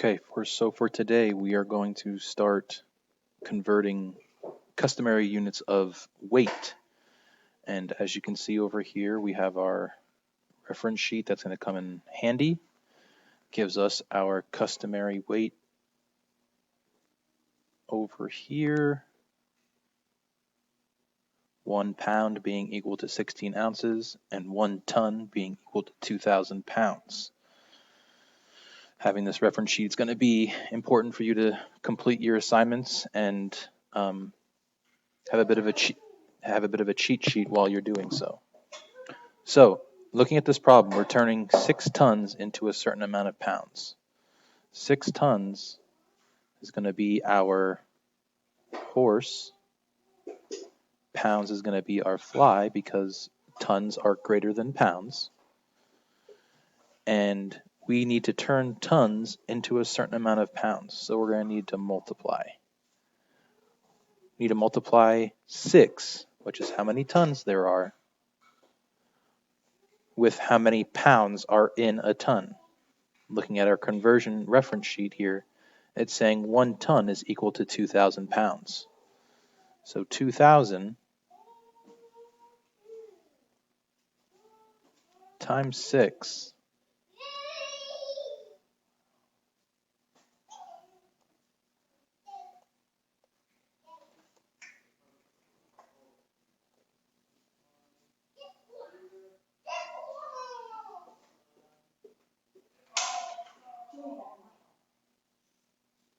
Okay, for today we are going to start converting customary units of weight. And as you can see over here, we have our reference sheet that's going to come in handy. Gives us our customary weight over here. 1 pound being equal to 16 ounces and 1 ton being equal to 2,000 pounds. Having this reference sheet is going to be important for you to complete your assignments and have a bit of a cheat sheet while you're doing so. So, looking at this problem, we're turning 6 tons into a certain amount of pounds. 6 tons is going to be our horse. Pounds is going to be our fly because tons are greater than pounds. And we need to turn tons into a certain amount of pounds. So we're going to need to multiply. We need to multiply 6, which is how many tons there are, with how many pounds are in a ton. Looking at our conversion reference sheet here, it's saying 1 ton is equal to 2,000 pounds. So 2,000 times 6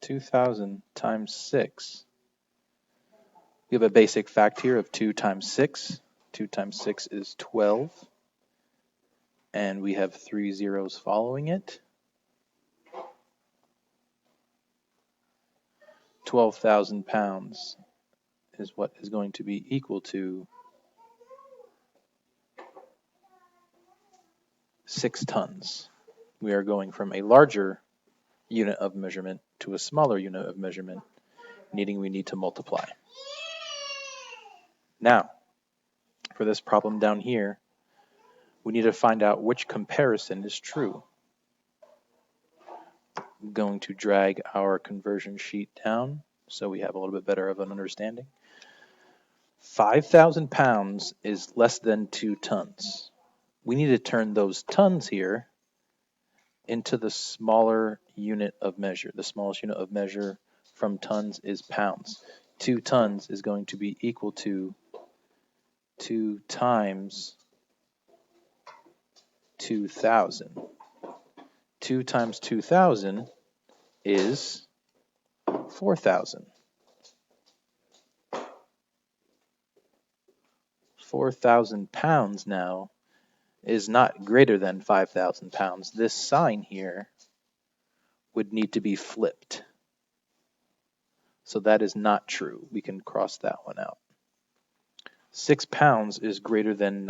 2,000 times 6. We have a basic fact here of 2 times 6. 2 times 6 is 12. And we have 3 zeros following it. 12,000 pounds is what is going to be equal to 6 tons. We are going from a larger unit of measurement to a smaller unit of measurement, we need to multiply. Now, for this problem down here, we need to find out which comparison is true. I'm going to drag our conversion sheet down so we have a little bit better of an understanding. 5,000 pounds is less than 2 tons. We need to turn those tons here into the smaller unit of measure. The smallest unit of measure from tons is pounds. 2 tons is going to be equal to 2 times 2,000. 2 times 2,000 is 4,000. 4,000 pounds now is not greater than 5,000 pounds. This sign here would need to be flipped. So that is not true. We can cross that one out. 6 pounds is greater than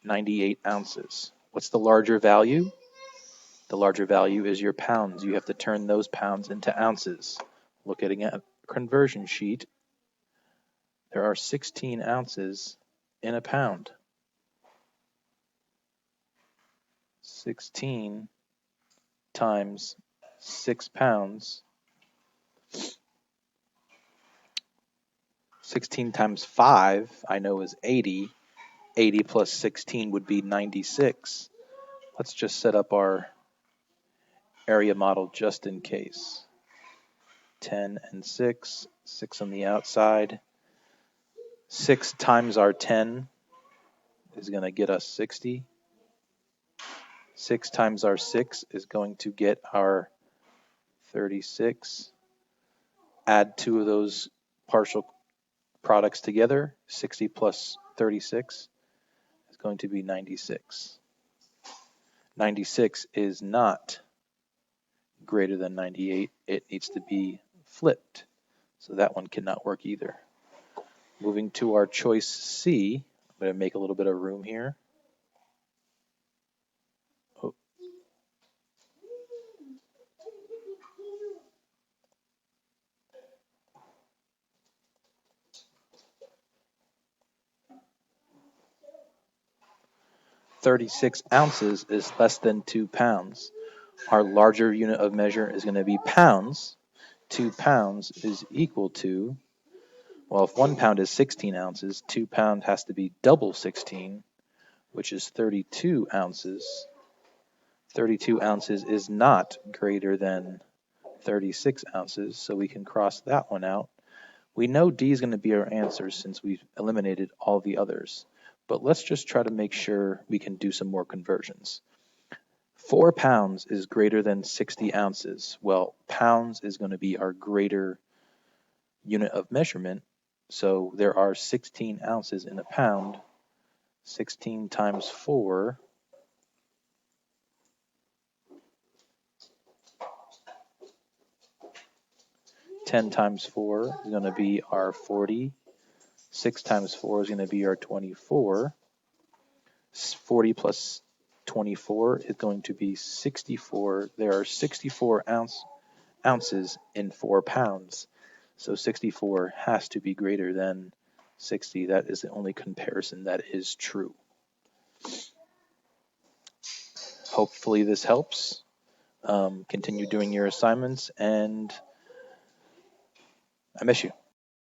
98 ounces. What's the larger value? The larger value is your pounds. You have to turn those pounds into ounces. Looking at a conversion sheet, there are 16 ounces in a pound. 16 times 6 pounds. 16 times 5, I know, is 80. 80 plus 16 would be 96. Let's just set up our area model just in case. 10 and 6, 6 on the outside. 6 times our 10 is going to get us 60. 6 times our 6 is going to get our 36. Add 2 of those partial products together. 60 plus 36 is going to be 96. 96 is not greater than 98. It needs to be flipped. So that one cannot work either. Moving to our choice C, I'm going to make a little bit of room here. 36 ounces is less than 2 pounds. Our larger unit of measure is going to be pounds. 2 pounds is equal to, well, if 1 pound is 16 ounces, 2 pound has to be double 16, which is 32 ounces. 32 ounces is not greater than 36 ounces, so we can cross that one out. We know D is going to be our answer since we've eliminated all the others, but let's just try to make sure we can do some more conversions. 4 pounds is greater than 60 ounces. Well, pounds is going to be our greater unit of measurement, so there are 16 ounces in a pound. 16 times 4, 10 times 4 is going to be our 40. 6 times 4 is going to be our 24. 40 plus 24 is going to be 64. There are 64 ounces in 4 pounds. So 64 has to be greater than 60. That is the only comparison that is true. Hopefully this helps. Continue doing your assignments, and I miss you.